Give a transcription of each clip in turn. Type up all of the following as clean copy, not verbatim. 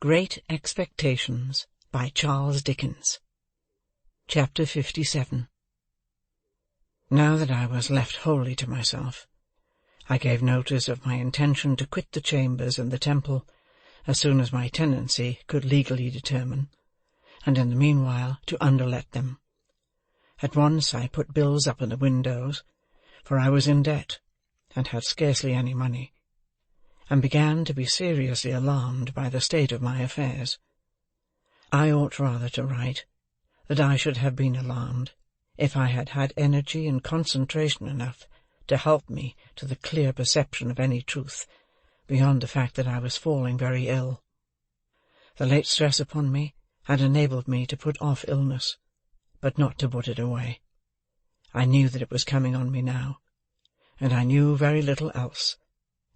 Great Expectations by Charles Dickens. Chapter 57. Now that I was left wholly to myself, I gave notice of my intention to quit the chambers in the Temple as soon as my tenancy could legally determine, and in the meanwhile to underlet them. At once I put bills up in the windows, for I was in debt, and had scarcely any money, and began to be seriously alarmed by the state of my affairs. I ought rather to write that I should have been alarmed if I had had energy and concentration enough to help me to the clear perception of any truth, beyond the fact that I was falling very ill. The late stress upon me had enabled me to put off illness, but not to put it away. I knew that it was coming on me now, and I knew very little else,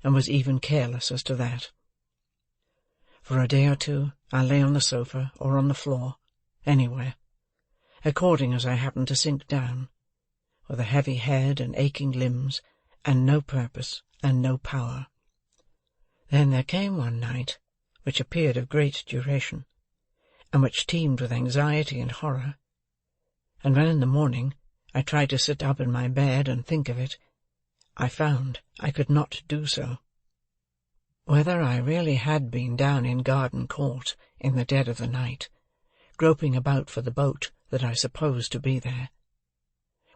and was even careless as to that. For a day or two I lay on the sofa or on the floor, anywhere, according as I happened to sink down, with a heavy head and aching limbs, and no purpose and no power. Then there came one night, which appeared of great duration, and which teemed with anxiety and horror, and when in the morning I tried to sit up in my bed and think of it, I found I could not do so. Whether I really had been down in Garden Court in the dead of the night, groping about for the boat that I supposed to be there,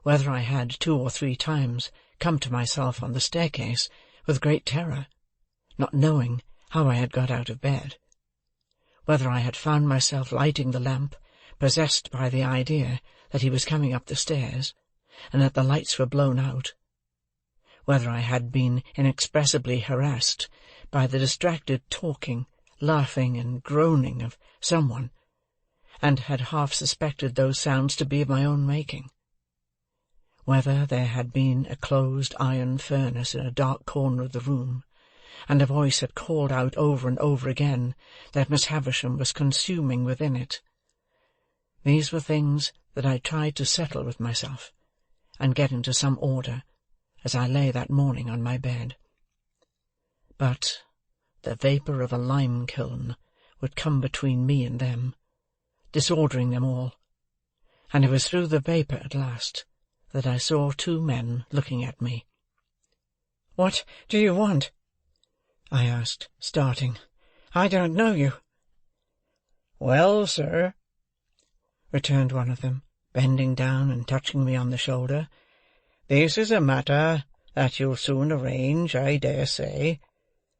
whether I had 2 or 3 times come to myself on the staircase with great terror, not knowing how I had got out of bed, whether I had found myself lighting the lamp, possessed by the idea that he was coming up the stairs, and that the lights were blown out, whether I had been inexpressibly harassed by the distracted talking, laughing, and groaning of someone, and had half suspected those sounds to be of my own making, whether there had been a closed iron furnace in a dark corner of the room, and a voice had called out over and over again that Miss Havisham was consuming within it. These were things that I tried to settle with myself, and get into some order, as I lay that morning on my bed. But the vapour of a lime-kiln would come between me and them, disordering them all, and it was through the vapour at last that I saw 2 men looking at me. "What do you want?" I asked, starting. "I don't know you." "Well, sir," returned one of them, bending down and touching me on the shoulder, "this is a matter that you'll soon arrange, I dare say,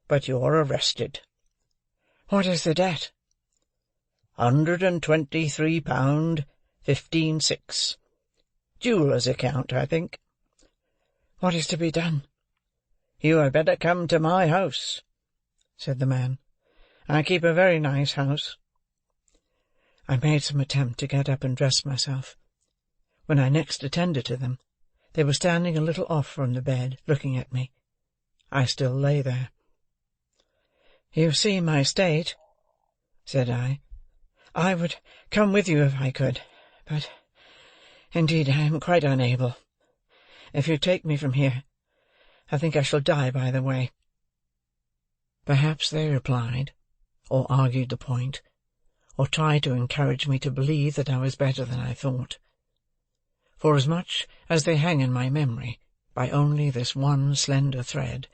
but you're arrested." "What is the debt?" £123, 15/6. Jeweller's account, I think." "What is to be done?" "You had better come to my house," said the man. "I keep a very nice house." I made some attempt to get up and dress myself. When I next attended to them, they were standing a little off from the bed, looking at me. I still lay there. "You see my state," said I. "I would come with you if I could, but indeed I am quite unable. If you take me from here, I think I shall die by the way." Perhaps they replied, or argued the point, or tried to encourage me to believe that I was better than I thought. Forasmuch as they hang in my memory by only this one slender thread,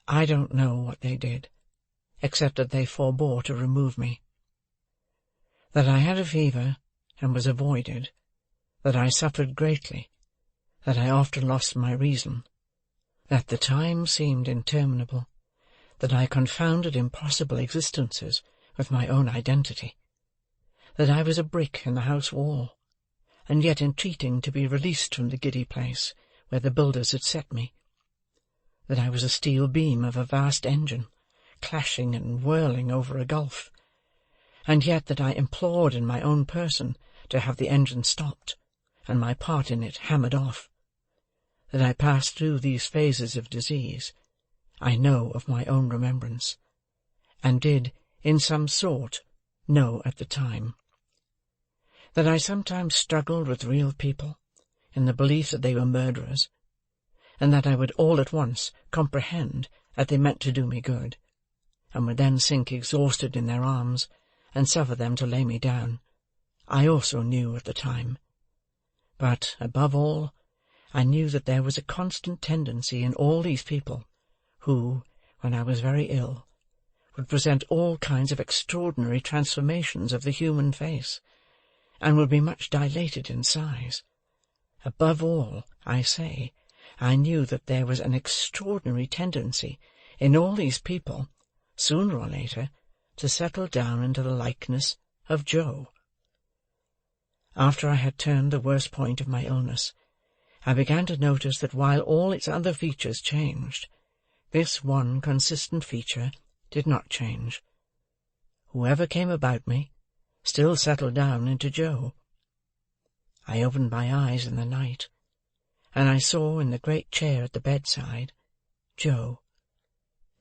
I don't know what they did, except that they forbore to remove me. That I had a fever, and was avoided, that I suffered greatly, that I often lost my reason, that the time seemed interminable, that I confounded impossible existences with my own identity, that I was a brick in the house wall, and yet entreating to be released from the giddy place where the builders had set me, that I was a steel beam of a vast engine, clashing and whirling over a gulf, and yet that I implored in my own person to have the engine stopped, and my part in it hammered off, that I passed through these phases of disease, I know of my own remembrance, and did, in some sort, know at the time. That I sometimes struggled with real people, in the belief that they were murderers, and that I would all at once comprehend that they meant to do me good, and would then sink exhausted in their arms, and suffer them to lay me down, I also knew at the time. But, above all, I knew that there was a constant tendency in all these people, who, when I was very ill, would present all kinds of extraordinary transformations of the human face, and would be much dilated in size. Above all, I say, I knew that there was an extraordinary tendency in all these people, sooner or later, to settle down into the likeness of Joe. After I had turned the worst point of my illness, I began to notice that while all its other features changed, this one consistent feature did not change. Whoever came about me still settled down into Joe. I opened my eyes in the night, and I saw in the great chair at the bedside Joe.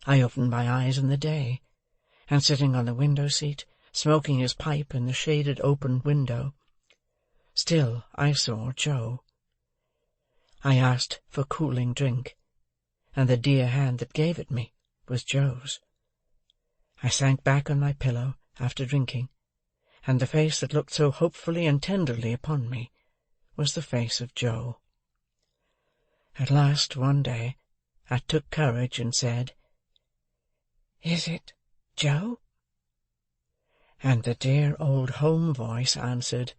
I opened my eyes in the day, and sitting on the window-seat, smoking his pipe in the shaded open window, still I saw Joe. I asked for cooling drink, and the dear hand that gave it me was Joe's. I sank back on my pillow after drinking, and the face that looked so hopefully and tenderly upon me was the face of Joe. At last, one day, I took courage and said, "Is it Joe?" And the dear old home voice answered,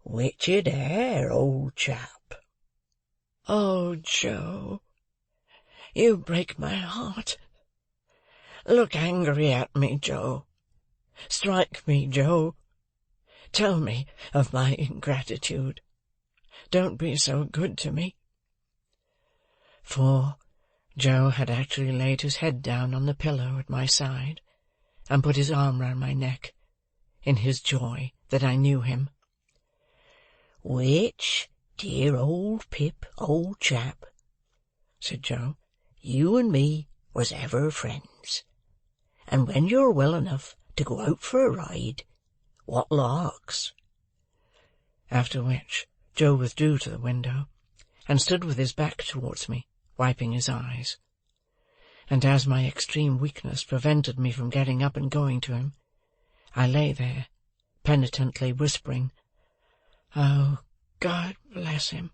"Richard Hare, old chap." "Oh, Joe, you break my heart. Look angry at me, Joe. Strike me, Joe. Tell me of my ingratitude. Don't be so good to me." For Joe had actually laid his head down on the pillow at my side, and put his arm round my neck, in his joy that I knew him. "Which, dear old Pip, old chap," said Joe, "you and me was ever friends, and when you're well enough to go out for a ride, what larks." After which Joe withdrew to the window, and stood with his back towards me, wiping his eyes. And as my extreme weakness prevented me from getting up and going to him, I lay there, penitently whispering, "Oh, God bless him!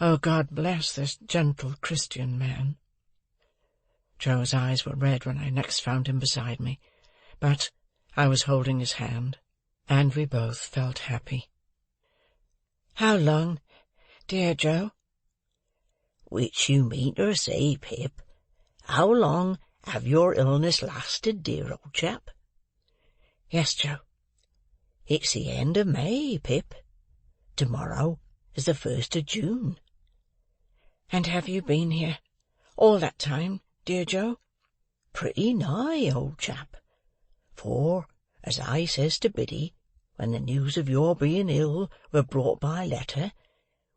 Oh, God bless this gentle Christian man!" Joe's eyes were red when I next found him beside me, but I was holding his hand, and we both felt happy. "How long, dear Joe?" "Which you mean to say, Pip, how long have your illness lasted, dear old chap?" "Yes, Joe." "It's the end of May, Pip. Tomorrow is the 1st of June. "And have you been here all that time, dear Joe?" "Pretty nigh, old chap. For, as I says to Biddy, when the news of your being ill were brought by letter,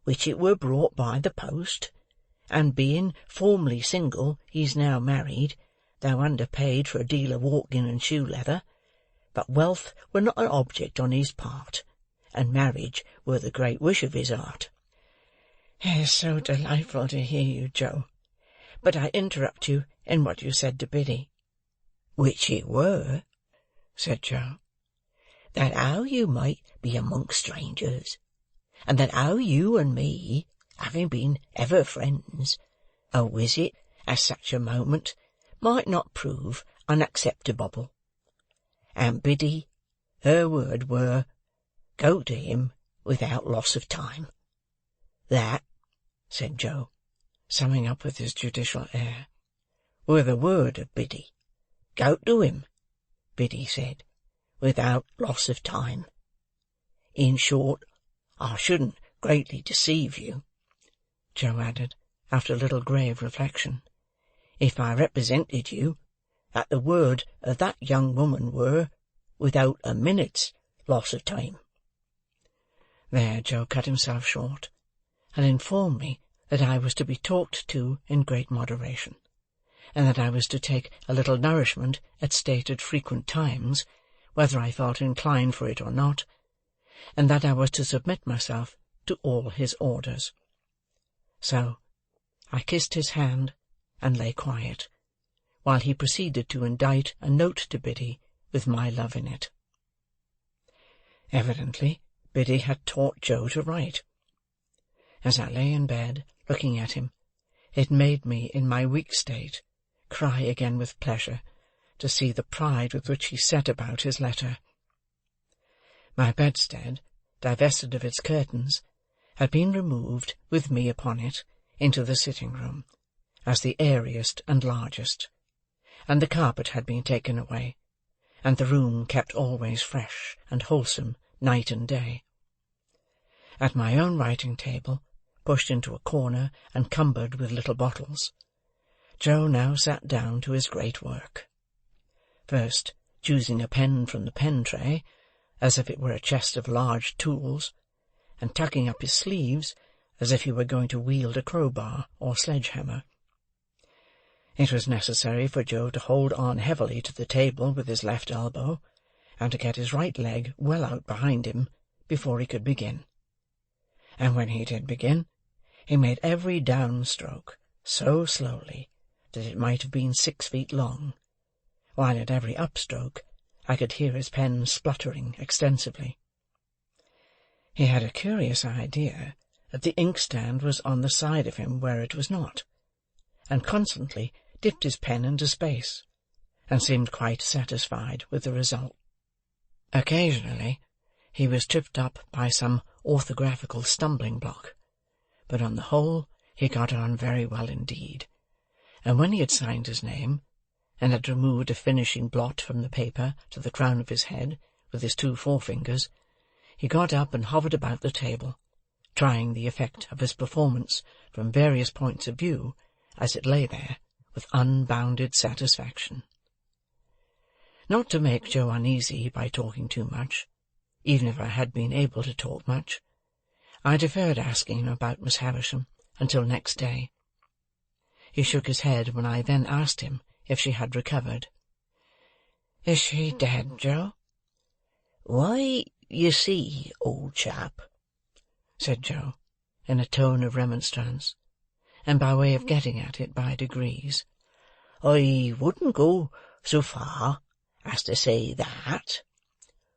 which it were brought by the post, and being formerly single he's now married, though underpaid for a deal of walking and shoe leather, but wealth were not an object on his part, and marriage were the great wish of his heart." "It is so delightful to hear you, Joe, but I interrupt you in what you said to Biddy." "Which it were," said Joe, "that how you might be amongst strangers, and that how you and me, having been ever friends, a visit at such a moment might not prove unacceptable. And Biddy, her word were, go to him without loss of time. That," said Joe, summing up with his judicial air, "were the word of Biddy. Go to him, Biddy said, without loss of time. In short, I shouldn't greatly deceive you," Joe added, after a little grave reflection, "if I represented you that the word of that young woman were, without a minute's loss of time." There Joe cut himself short, and informed me that I was to be talked to in great moderation, and that I was to take a little nourishment at stated frequent times, whether I felt inclined for it or not, and that I was to submit myself to all his orders. So I kissed his hand and lay quiet, while he proceeded to indite a note to Biddy with my love in it. Evidently, Biddy had taught Joe to write. As I lay in bed, looking at him, it made me, in my weak state, cry again with pleasure to see the pride with which he set about his letter. My bedstead, divested of its curtains, had been removed, with me upon it, into the sitting-room, as the airiest and largest, and the carpet had been taken away, and the room kept always fresh and wholesome night and day. At my own writing-table, pushed into a corner and cumbered with little bottles, Joe now sat down to his great work. First, choosing a pen from the pen-tray, as if it were a chest of large tools, and tucking up his sleeves as if he were going to wield a crowbar or sledge-hammer. It was necessary for Joe to hold on heavily to the table with his left elbow, and to get his right leg well out behind him before he could begin. And when he did begin, he made every down-stroke so slowly that it might have been 6 feet long, while at every upstroke I could hear his pen spluttering extensively. He had a curious idea that the inkstand was on the side of him where it was not, and constantly dipped his pen into space, and seemed quite satisfied with the result. Occasionally he was tripped up by some orthographical stumbling-block, but on the whole he got on very well indeed, and when he had signed his name, and had removed a finishing blot from the paper to the crown of his head with his 2 forefingers, he got up and hovered about the table, trying the effect of his performance from various points of view as it lay there, with unbounded satisfaction. Not to make Joe uneasy by talking too much, even if I had been able to talk much, I deferred asking him about Miss Havisham until next day. He shook his head when I then asked him if she had recovered. "Is she dead, Joe?" "Why, you see, old chap," said Joe, in a tone of remonstrance, and by way of getting at it by degrees, "I wouldn't go so far as to say that,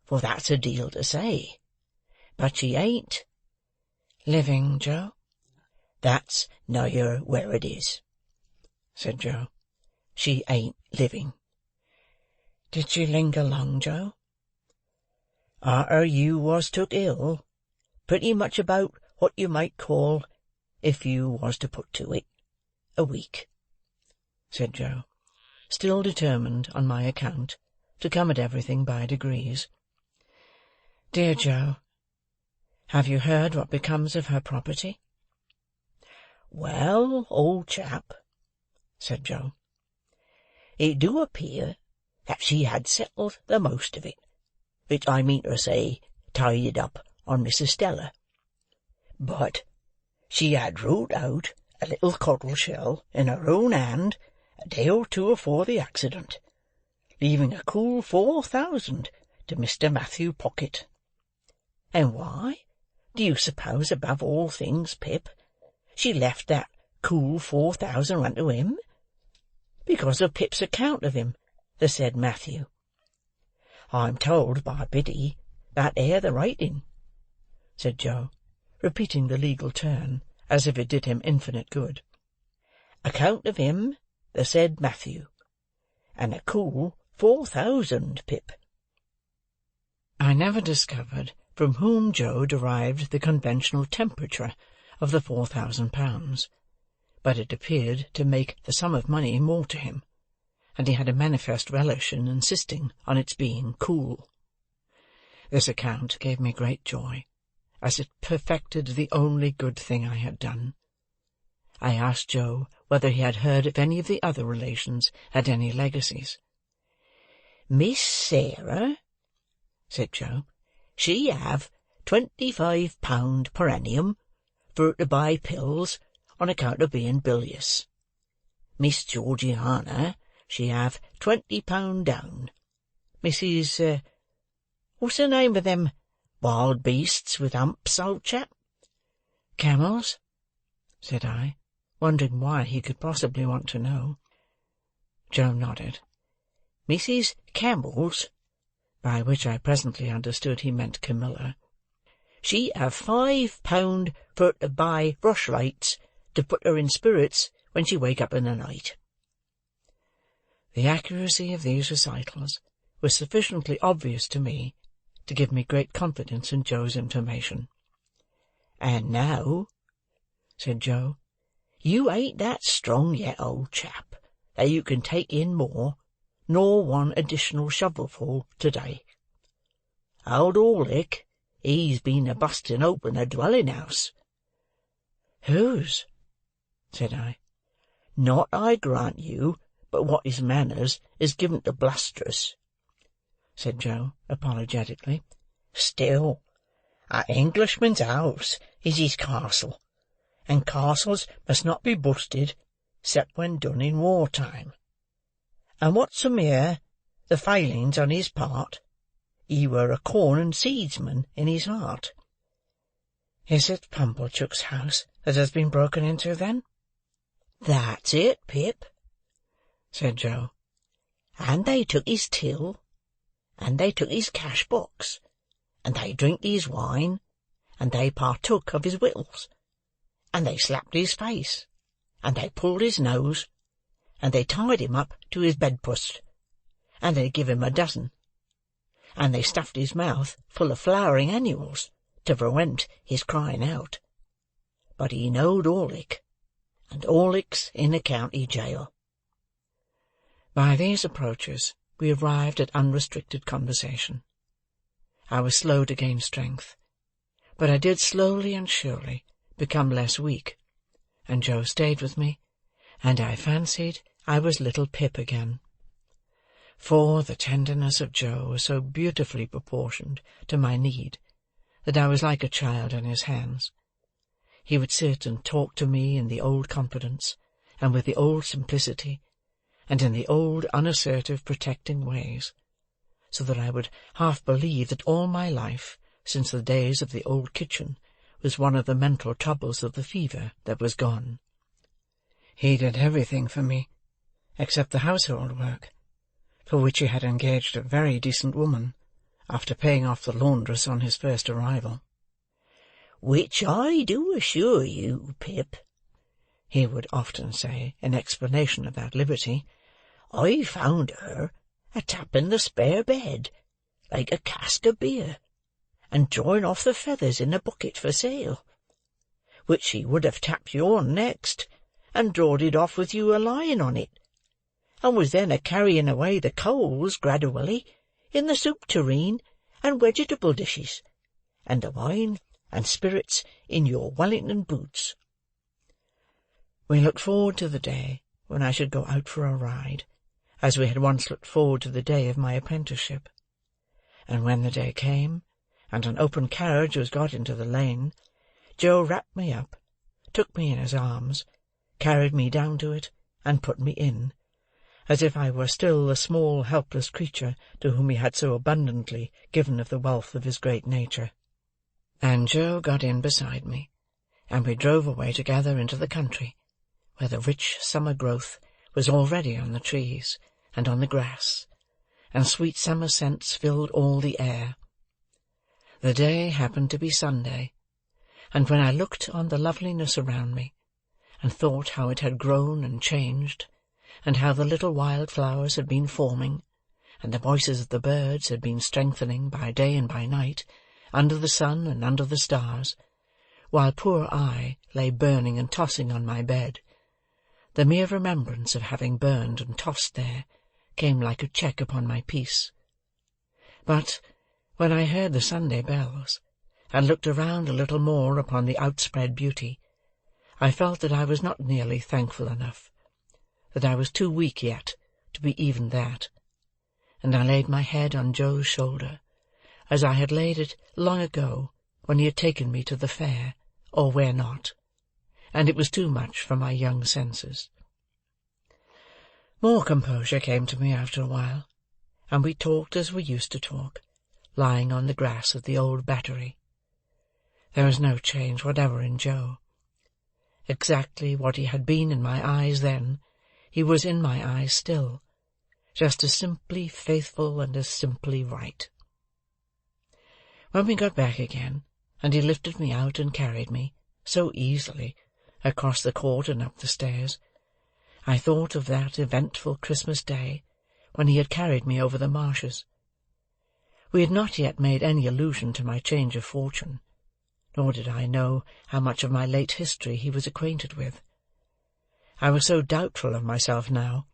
for that's a deal to say, but she ain't—" "Living, Joe?" "That's nigher where it is," said Joe. "She ain't living." "Did she linger long, Joe?" "Arter you was took ill, pretty much about what you might call, if you was to put to it, a week," said Joe, still determined, on my account, to come at everything by degrees. "Dear Joe, have you heard what becomes of her property?" "Well, old chap," said Joe, "it do appear that she had settled the most of it, which I mean to say tied up on Mrs. Stella. But she had wrote out a little cockle shell in her own hand a day or 2 afore the accident, leaving a cool 4,000 to Mr. Matthew Pocket. And why do you suppose, above all things, Pip, she left that cool 4,000 unto him? Because of Pip's account of him, the said Matthew. I'm told by Biddy that air the writing," said Joe, repeating the legal turn, as if it did him infinite good. "Account of him, the said Matthew, and a cool 4,000, Pip." I never discovered from whom Joe derived the conventional temperature of the £4,000, but it appeared to make the sum of money more to him, and he had a manifest relish in insisting on its being cool. This account gave me great joy, as it perfected the only good thing I had done. I asked Joe whether he had heard if any of the other relations had any legacies. "Miss Sarah," said Joe, "she have £25 per annum for to buy pills on account of being bilious. Miss Georgiana, she have £20 down. Mrs. What's the name of them wild beasts with humps, old chap?" "Camels," said I, wondering why he could possibly want to know. Joe nodded. Mrs. Campbell's, by which I presently understood he meant Camilla, she have £5 for to buy rushlights to put her in spirits when she wake up in the night. The accuracy of these recitals was sufficiently obvious to me to give me great confidence in Joe's information. And now, said Joe, you ain't that strong yet, old chap, that you can take in more, nor one additional shovelful to-day. Old Orlick, he's been a-busting open a dwelling-house. Whose? Said I. Not, I grant you, but what his manners is given to blusterous, said Joe, apologetically. Still, a Englishman's house is his castle, and castles must not be busted, except when done in war-time. And what's more, the failings on his part, he were a corn and seedsman in his heart. Is it Pumblechook's house that has been broken into, then? That's it, Pip, said Joe. And they took his till, and they took his cash-box, and they drinked his wine, and they partook of his victuals, and they slapped his face, and they pulled his nose, and they tied him up to his bedpost, and they give him a dozen, and they stuffed his mouth full of flowering annuals to prevent his crying out. But he knowed Orlick, and Orlick's in the county jail. By these approaches we arrived at unrestricted conversation. I was slow to gain strength, but I did slowly and surely become less weak, and Joe stayed with me, and I fancied I was little Pip again. For the tenderness of Joe was so beautifully proportioned to my need that I was like a child in his hands. He would sit and talk to me in the old confidence, and with the old simplicity, and in the old unassertive protecting ways, so that I would half believe that all my life, since the days of the old kitchen, was one of the mental troubles of the fever that was gone. He did everything for me, except the household work, for which he had engaged a very decent woman, after paying off the laundress on his first arrival. Which I do assure you, Pip, he would often say, in explanation of that liberty, I found her a-tapping the spare bed, like a cask of beer, and drawing off the feathers in a bucket for sale, which she would have tapped you on next, and drawed it off with you a-lying on it, and was then a-carrying away the coals gradually in the soup tureen and vegetable dishes, and the wine and spirits in your Wellington boots. We looked forward to the day when I should go out for a ride, as we had once looked forward to the day of my apprenticeship. And when the day came, and an open carriage was got into the lane, Joe wrapped me up, took me in his arms, carried me down to it, and put me in, as if I were still the small helpless creature to whom he had so abundantly given of the wealth of his great nature. And Joe got in beside me, and we drove away together into the country, where the rich summer growth was already on the trees and on the grass, and sweet summer scents filled all the air. The day happened to be Sunday, and when I looked on the loveliness around me, and thought how it had grown and changed, and how the little wild flowers had been forming, and the voices of the birds had been strengthening by day and by night, under the sun and under the stars, while poor I lay burning and tossing on my bed, the mere remembrance of having burned and tossed there came like a check upon my peace. But when I heard the Sunday bells, and looked around a little more upon the outspread beauty, I felt that I was not nearly thankful enough, that I was too weak yet to be even that, and I laid my head on Joe's shoulder, as I had laid it long ago when he had taken me to the fair, or where not, and it was too much for my young senses. More composure came to me after a while, and we talked as we used to talk, lying on the grass of the old battery. There was no change whatever in Joe. Exactly what he had been in my eyes then, he was in my eyes still, just as simply faithful and as simply right. When we got back again, and he lifted me out and carried me, so easily, across the court and up the stairs, I thought of that eventful Christmas day when he had carried me over the marshes. We had not yet made any allusion to my change of fortune, nor did I know how much of my late history he was acquainted with. I was so doubtful of myself now,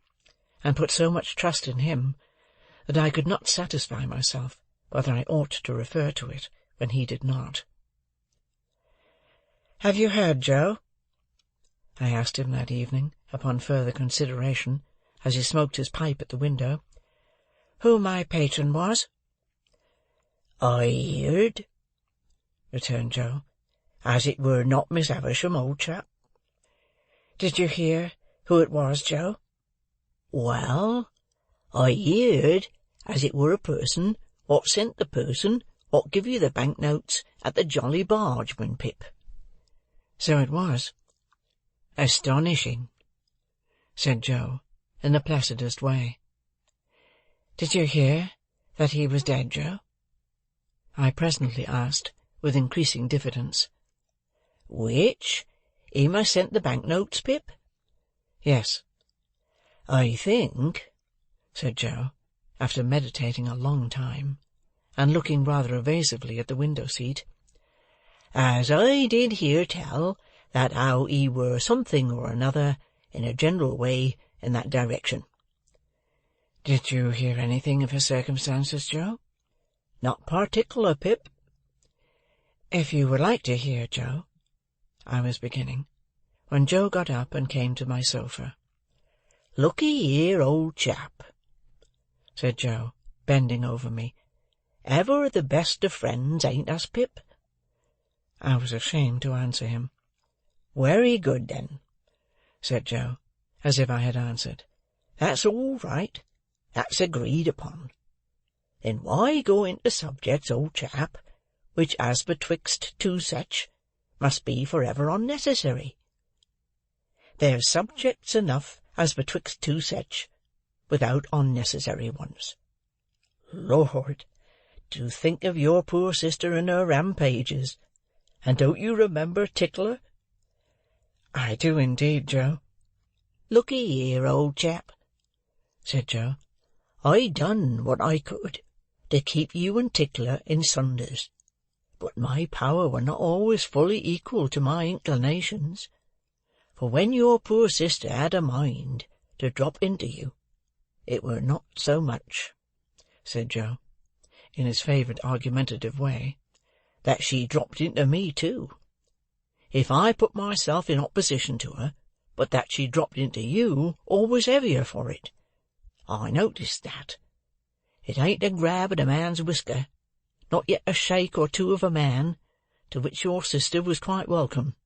and put so much trust in him, that I could not satisfy myself whether I ought to refer to it when he did not. "Have you heard, Joe?" I asked him that evening, upon further consideration, as he smoked his pipe at the window, "who my patron was?" "I heard," returned Joe, "as it were not Miss Havisham, old chap." "Did you hear who it was, Joe?" "Well, I heard as it were a person what sent the person what give you the bank notes at the Jolly Bargeman, Pip." "So it was." "Astonishing," said Joe, in the placidest way. "Did you hear that he was dead, Joe?" I presently asked, with increasing diffidence. "Which? Him as sent the bank notes, Pip?" "Yes." "I think," said Joe, after meditating a long time, and looking rather evasively at the window-seat, "as I did hear tell that how he were something or another in a general way in that direction." "Did you hear anything of his circumstances, Joe?" "Not particular, Pip." "If you would like to hear, Joe," I was beginning, when Joe got up and came to my sofa. "Look'ee here, old chap," said Joe, bending over me. "Ever the best of friends, ain't us, Pip?" I was ashamed to answer him. "Wery good, then," said Joe, as if I had answered. "That's all right. That's agreed upon. Then why go into subjects, old chap, which as betwixt two such must be for ever unnecessary? There's subjects enough as betwixt two such, without unnecessary ones. Lord, to think of your poor sister and her rampages! And don't you remember Tickler?" "I do indeed, Joe." "Look'ee here, old chap," said Joe, "I done what I could to keep you and Tickler in sunders, but my power were not always fully equal to my inclinations. For when your poor sister had a mind to drop into you, it were not so much," said Joe, in his favourite argumentative way, "that she dropped into me too. If I put myself in opposition to her, but that she dropped into you all was heavier for it. I noticed that. It ain't a grab at a man's whisker, not yet a shake or two of a man, to which your sister was quite welcome.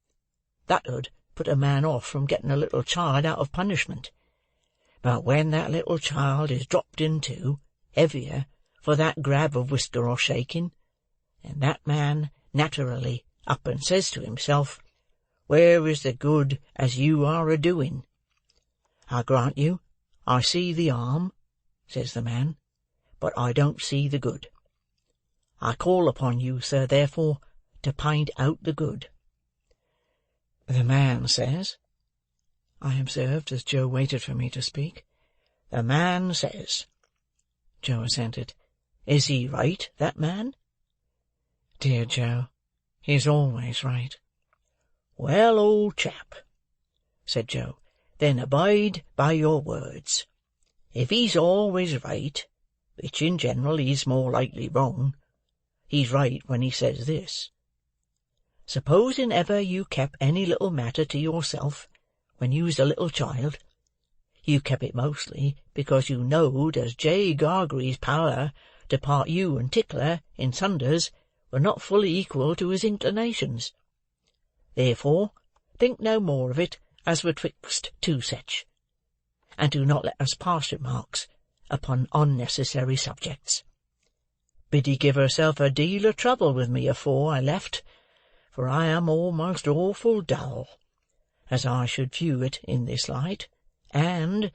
That 'ud put a man off from getting a little child out of punishment. But when that little child is dropped into, heavier, for that grab of whisker or shaking, and that man naturally up and says to himself, 'Where is the good as you are a-doing?' 'I grant you, I see the harm,' says the man, 'but I don't see the good. I call upon you, sir, therefore, to find out the good.'" "The man says," I observed, as Joe waited for me to speak. "The man says," Joe assented. "Is he right, that man?" "Dear Joe, he's always right." "Well, old chap," said Joe, "then abide by your words. If he's always right, which in general he's more likely wrong, he's right when he says this. Supposing ever you kep any little matter to yourself when you was a little child, you kep it mostly because you knowed as J. Gargery's power to part you and Tickler in sunders were not fully equal to his inclinations. Therefore, think no more of it as betwixt two sech, and do not let us pass remarks upon unnecessary subjects. Biddy give herself a deal of trouble with me afore I left, for I am almost awful dull, as I should view it in this light, and,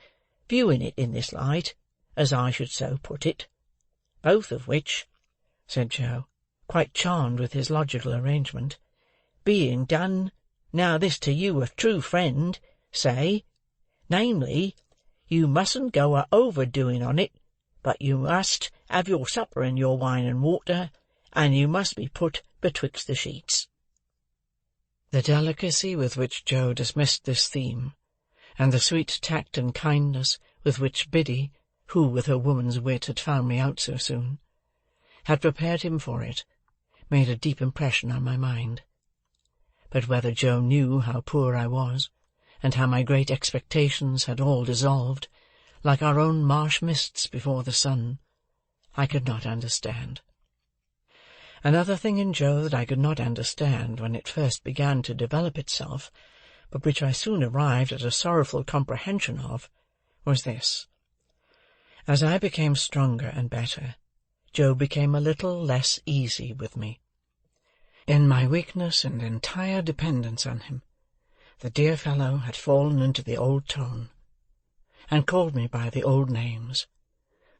viewing it in this light, as I should so put it. Both of which," said Joe, quite charmed with his logical arrangement, "being done, now this to you a true friend, say, namely, you mustn't go a overdoing on it, but you must have your supper and your wine and water, and you must be put betwixt the sheets." The delicacy with which Joe dismissed this theme, and the sweet tact and kindness with which Biddy, who with her woman's wit had found me out so soon, had prepared him for it, made a deep impression on my mind. But whether Joe knew how poor I was, and how my great expectations had all dissolved, like our own marsh mists before the sun, I could not understand. Another thing in Joe that I could not understand when it first began to develop itself, but which I soon arrived at a sorrowful comprehension of, was this. As I became stronger and better, Joe became a little less easy with me. In my weakness and entire dependence on him, the dear fellow had fallen into the old tone, and called me by the old names,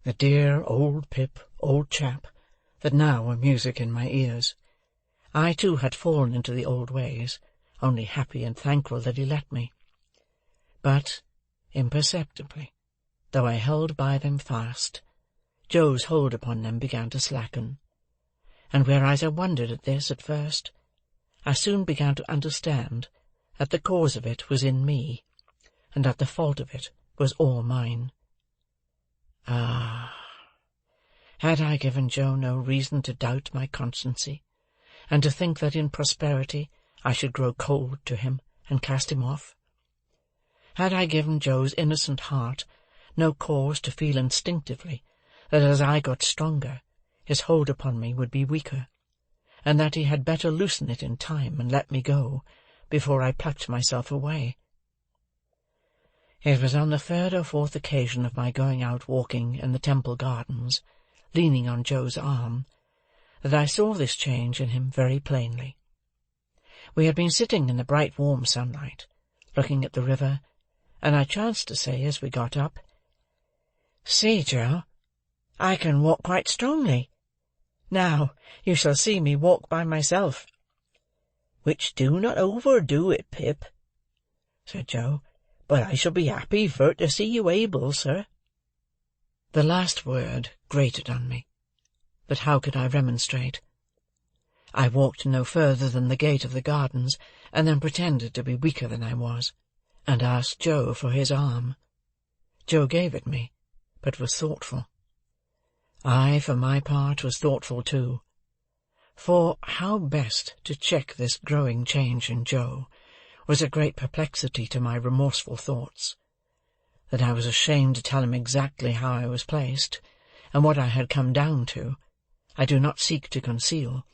the dear old Pip, old chap, that now were music in my ears. I too had fallen into the old ways, only happy and thankful that he let me. But, imperceptibly, though I held by them fast, Joe's hold upon them began to slacken, and whereas I wondered at this at first, I soon began to understand that the cause of it was in me, and that the fault of it was all mine. Ah! Had I given Joe no reason to doubt my constancy, and to think that in prosperity I should grow cold to him and cast him off? Had I given Joe's innocent heart no cause to feel instinctively that as I got stronger, his hold upon me would be weaker, and that he had better loosen it in time and let me go, before I plucked myself away? It was on the third or fourth occasion of my going out walking in the Temple Gardens, leaning on Joe's arm, that I saw this change in him very plainly. We had been sitting in the bright warm sunlight, looking at the river, and I chanced to say as we got up, "See, Joe, I can walk quite strongly. Now you shall see me walk by myself." "Which do not overdo it, Pip," said Joe, "but I shall be happy for to see you able, sir." The last word grated on me, but how could I remonstrate? I walked no further than the gate of the gardens, and then pretended to be weaker than I was, and asked Joe for his arm. Joe gave it me, but was thoughtful. I, for my part, was thoughtful too, for how best to check this growing change in Joe was a great perplexity to my remorseful thoughts. That I was ashamed to tell him exactly how I was placed, and what I had come down to, I do not seek to conceal,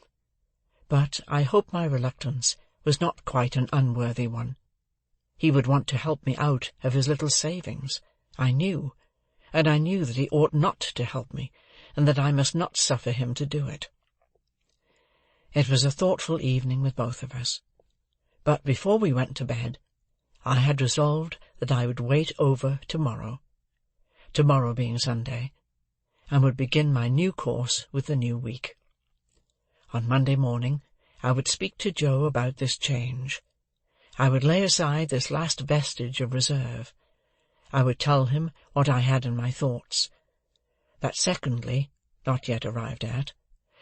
but I hope my reluctance was not quite an unworthy one. He would want to help me out of his little savings, I knew, and I knew that he ought not to help me, and that I must not suffer him to do it. It was a thoughtful evening with both of us, but before we went to bed, I had resolved that I would wait over tomorrow being Sunday, and would begin my new course with the new week. On Monday morning I would speak to Joe about this change. I would lay aside this last vestige of reserve. I would tell him what I had in my thoughts, that secondly, not yet arrived at,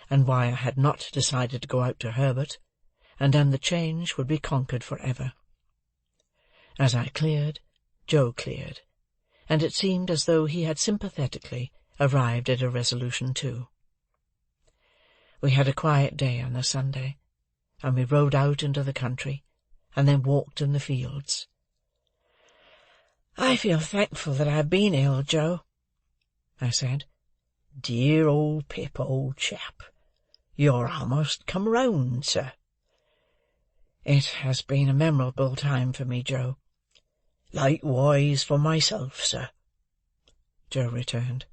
and why I had not decided to go out to Herbert, and then the change would be conquered for ever. As I cleared, Joe cleared, and it seemed as though he had sympathetically arrived at a resolution too. We had a quiet day on the Sunday, and we rode out into the country, and then walked in the fields. "I feel thankful that I have been ill, Joe," I said. "Dear old Pip, old chap, you're almost come round, sir." "It has been a memorable time for me, Joe." "Likewise for myself, sir," Joe returned.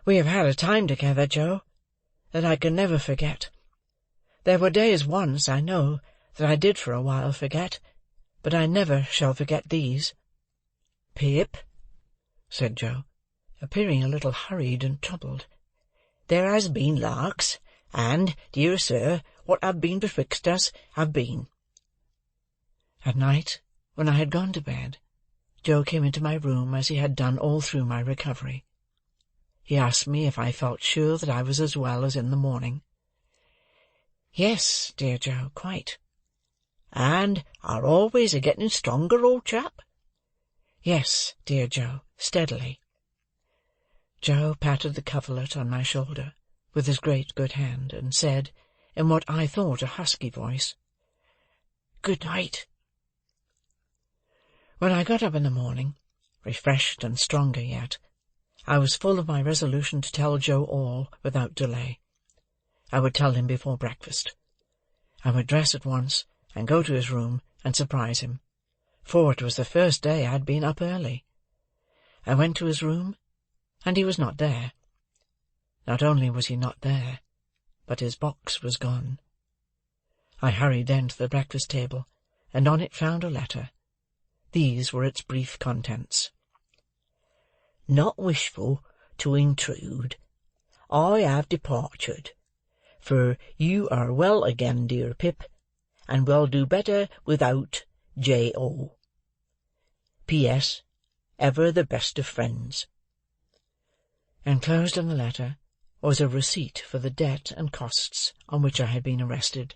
"We have had a time together, Joe, that I can never forget. There were days once, I know, that I did for a while forget, but I never shall forget these." "Pip," said Joe, appearing a little hurried and troubled. "There has been larks, and, dear sir, what have been betwixt us have been." At night, when I had gone to bed, Joe came into my room as he had done all through my recovery. He asked me if I felt sure that I was as well as in the morning. "Yes, dear Joe, quite." "And are always a-getting stronger, old chap?" "Yes, dear Joe, steadily." Joe patted the coverlet on my shoulder with his great good hand, and said, in what I thought a husky voice, "Good night." When I got up in the morning, refreshed and stronger yet, I was full of my resolution to tell Joe all without delay. I would tell him before breakfast. I would dress at once and go to his room and surprise him, for it was the first day I had been up early. I went to his room, and he was not there. Not only was he not there, but his box was gone. I hurried then to the breakfast table, and on it found a letter. These were its brief contents. "Not wishful to intrude, I have departed, for you are well again, dear Pip, and will do better without J.O. P.S. Ever the best of friends." Enclosed in the letter was a receipt for the debt and costs on which I had been arrested.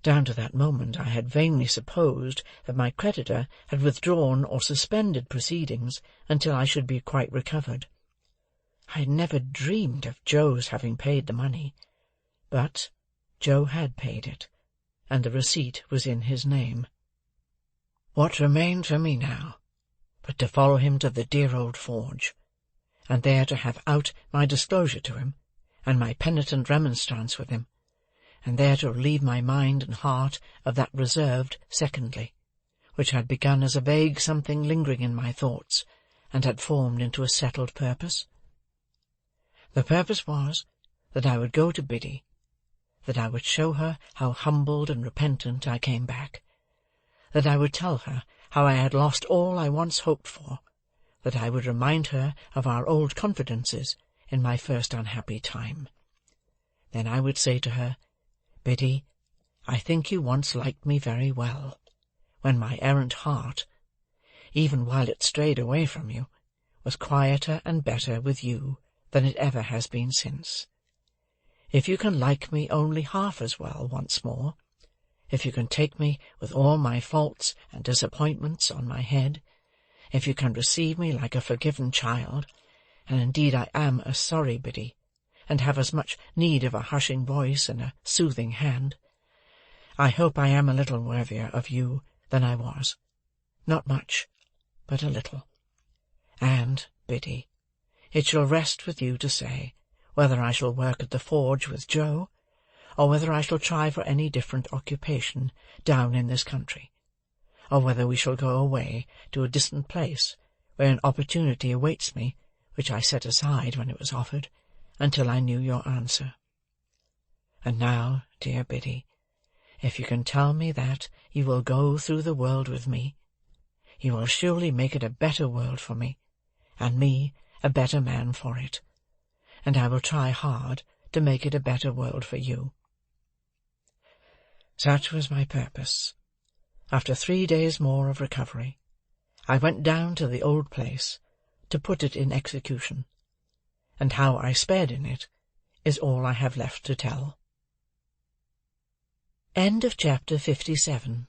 Down to that moment I had vainly supposed that my creditor had withdrawn or suspended proceedings until I should be quite recovered. I had never dreamed of Joe's having paid the money, but Joe had paid it, and the receipt was in his name. What remained for me now but to follow him to the dear old forge, and there to have out my disclosure to him, and my penitent remonstrance with him, and there to relieve my mind and heart of that reserved secondly, which had begun as a vague something lingering in my thoughts, and had formed into a settled purpose? The purpose was that I would go to Biddy, that I would show her how humbled and repentant I came back, that I would tell her how I had lost all I once hoped for, that I would remind her of our old confidences in my first unhappy time. Then I would say to her, "Biddy, I think you once liked me very well, when my errant heart, even while it strayed away from you, was quieter and better with you than it ever has been since. If you can like me only half as well once more, if you can take me with all my faults and disappointments on my head, if you can receive me like a forgiven child, and indeed I am a sorry Biddy, and have as much need of a hushing voice and a soothing hand, I hope I am a little worthier of you than I was, not much, but a little. And, Biddy, it shall rest with you to say whether I shall work at the forge with Joe, or whether I shall try for any different occupation down in this country, or whether we shall go away to a distant place where an opportunity awaits me which I set aside when it was offered, until I knew your answer. And now, dear Biddy, if you can tell me that you will go through the world with me, you will surely make it a better world for me, and me a better man for it, and I will try hard to make it a better world for you." Such was my purpose. After 3 days more of recovery, I went down to the old place to put it in execution, and how I sped in it is all I have left to tell. End of chapter 57.